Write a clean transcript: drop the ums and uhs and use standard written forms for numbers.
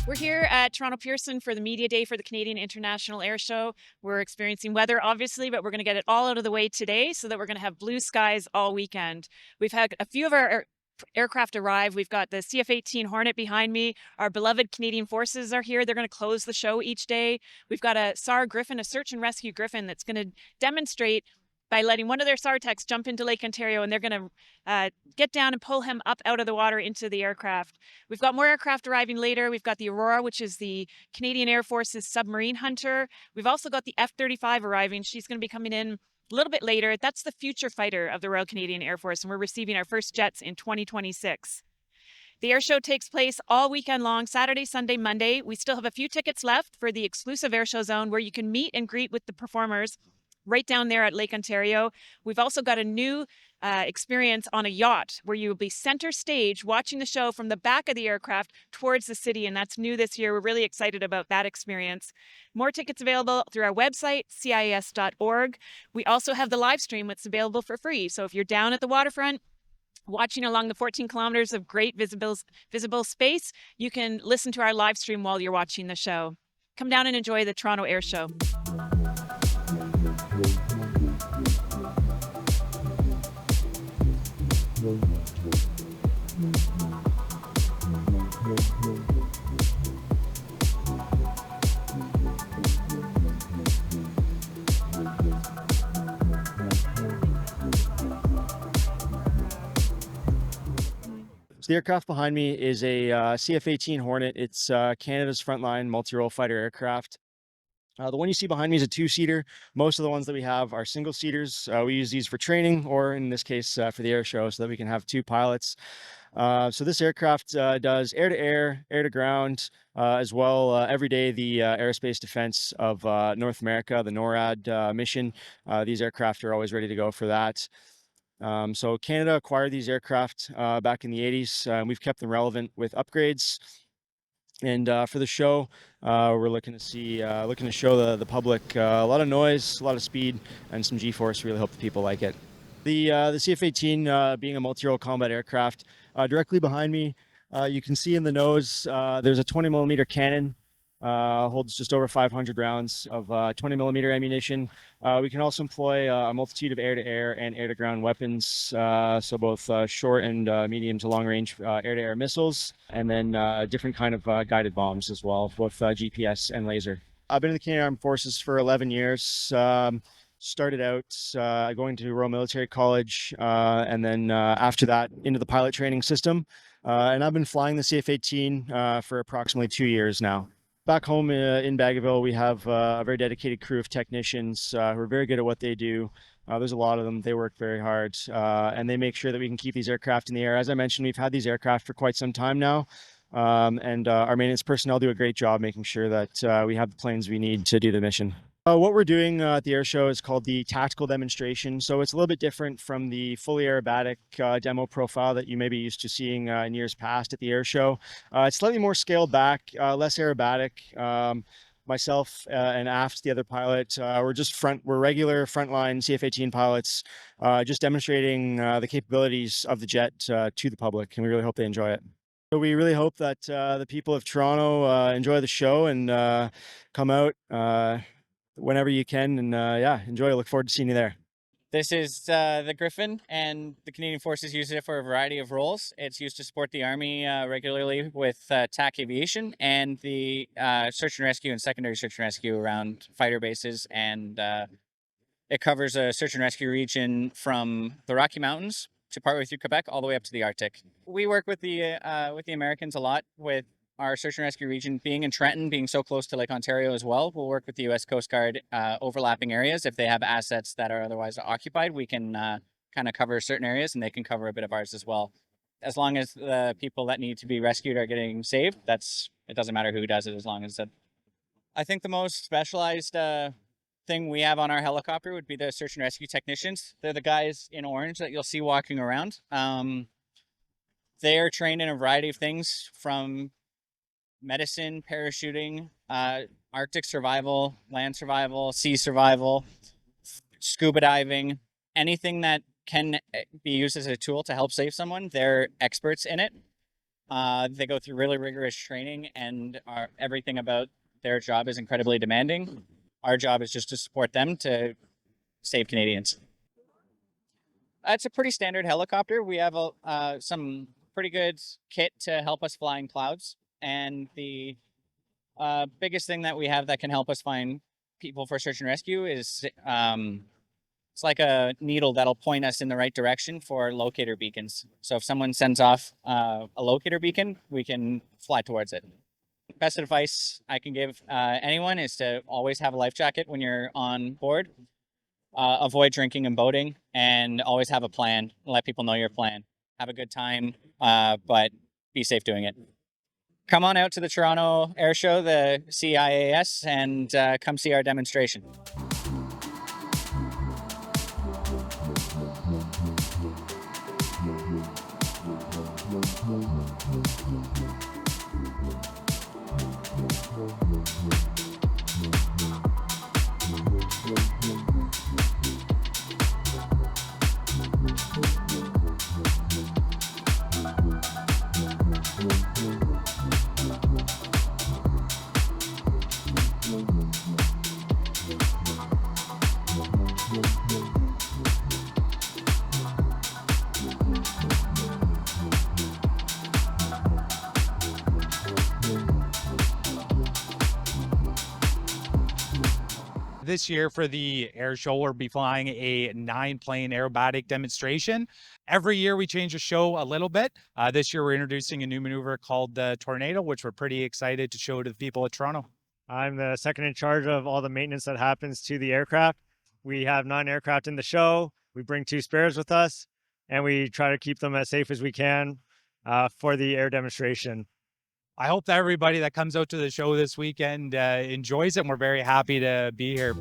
We're here at Toronto Pearson for the Media Day for the Canadian International Air Show. We're experiencing weather, obviously, but we're going to get it all out of the way today so that we're going to have blue skies all weekend. We've had a few of our aircraft arrive. We've got the CF-18 Hornet behind me. Our beloved Canadian Forces are here. They're going to close the show each day. We've got a SAR Griffin, a search and rescue Griffin, that's going to demonstrate by letting one of their SAR techs jump into Lake Ontario, and they're going to get down and pull him up out of the water into the aircraft. We've got more aircraft arriving later. We've got the Aurora, which is the Canadian Air Force's submarine hunter. We've also got the F-35 arriving. She's going to be coming in a little bit later. That's the future fighter of the Royal Canadian Air Force, and we're receiving our first jets in 2026. The air show takes place all weekend long, Saturday, Sunday, Monday. We still have a few tickets left for the exclusive air show zone where you can meet and greet with the performers right down there at Lake Ontario. We've also got a new experience on a yacht where you will be center stage watching the show from the back of the aircraft towards the city, and that's new this year. We're really excited about that experience. More tickets available through our website, cis.org. We also have the live stream, that's available for free. So if you're down at the waterfront, watching along the 14 kilometers of great visible space, you can listen to our live stream while you're watching the show. Come down and enjoy the Toronto Air Show. The aircraft behind me is a CF-18 Hornet. It's Canada's frontline multi-role fighter aircraft. The one you see behind me is a two-seater. Most of the ones that we have are single-seaters. We use these for training, or in this case, for the air show, so that we can have two pilots. So this aircraft does air-to-air, air-to-ground, as well every day the aerospace defense of North America, the NORAD mission. These aircraft are always ready to go for that. So Canada acquired these aircraft back in the 80s, and we've kept them relevant with upgrades. And for the show, we're looking to show the public a lot of noise, a lot of speed, and some G-force. Really hope the people like it. The CF-18 being a multi-role combat aircraft, directly behind me, you can see in the nose there's a 20mm cannon. Holds just over 500 rounds of 20mm ammunition. We can also employ a multitude of air-to-air and air-to-ground weapons, so both short and medium to long-range air-to-air missiles, and then different kind of guided bombs as well, both GPS and laser. I've been in the Canadian Armed Forces for 11 years. Started out going to Royal Military College, and then after that into the pilot training system. And I've been flying the CF-18 for approximately 2 years now. Back home in Baggaville, we have a very dedicated crew of technicians who are very good at what they do. There's a lot of them. They work very hard, and they make sure that we can keep these aircraft in the air. As I mentioned, we've had these aircraft for quite some time now, and our maintenance personnel do a great job making sure that we have the planes we need to do the mission. What we're doing at the air show is called the tactical demonstration. So it's a little bit different from the fully aerobatic demo profile that you may be used to seeing in years past at the air show. It's slightly more scaled back, less aerobatic. Myself and Aft, the other pilot, we're regular frontline CF-18 pilots, just demonstrating the capabilities of the jet to the public, and we really hope they enjoy it. So we really hope that the people of Toronto enjoy the show and come out whenever you can, and yeah, enjoy. I look forward to seeing you there. This is the Griffin, and the Canadian Forces use it for a variety of roles. It's used to support the Army regularly with TAC Aviation and the search and rescue and secondary search and rescue around fighter bases. And it covers a search and rescue region from the Rocky Mountains to partway through Quebec all the way up to the Arctic. We work with the Americans a lot with our search and rescue region being in Trenton, being so close to Lake Ontario as well. We'll work with the U.S. Coast Guard overlapping areas. If they have assets that are otherwise occupied, we can kind of cover certain areas and they can cover a bit of ours as well. As long as the people that need to be rescued are getting saved, it doesn't matter who does it as long as it. I think the most specialized thing we have on our helicopter would be the search and rescue technicians. They're the guys in orange that you'll see walking around. They are trained in a variety of things from medicine, parachuting, Arctic survival, land survival, sea survival, scuba diving, anything that can be used as a tool to help save someone. They're experts in it. They go through really rigorous training, and everything about their job is incredibly demanding. Our job is just to support them to save Canadians. It's a pretty standard helicopter. We have some pretty good kit to help us fly in clouds. And the biggest thing that we have that can help us find people for search and rescue is it's like a needle that'll point us in the right direction for locator beacons. So if someone sends off a locator beacon, we can fly towards it. Best advice I can give anyone is to always have a life jacket when you're on board. Avoid drinking and boating, and always have a plan. Let people know your plan. Have a good time, but be safe doing it. Come on out to the Toronto Air Show, the CIAS, and come see our demonstration. This year for the air show, we'll be flying a 9-plane aerobatic demonstration. Every year we change the show a little bit. This year we're introducing a new maneuver called the Tornado, which we're pretty excited to show to the people of Toronto. I'm the second in charge of all the maintenance that happens to the aircraft. We have 9 aircraft in the show. We bring 2 spares with us, and we try to keep them as safe as we can for the air demonstration. I hope that everybody that comes out to the show this weekend enjoys it, and we're very happy to be here.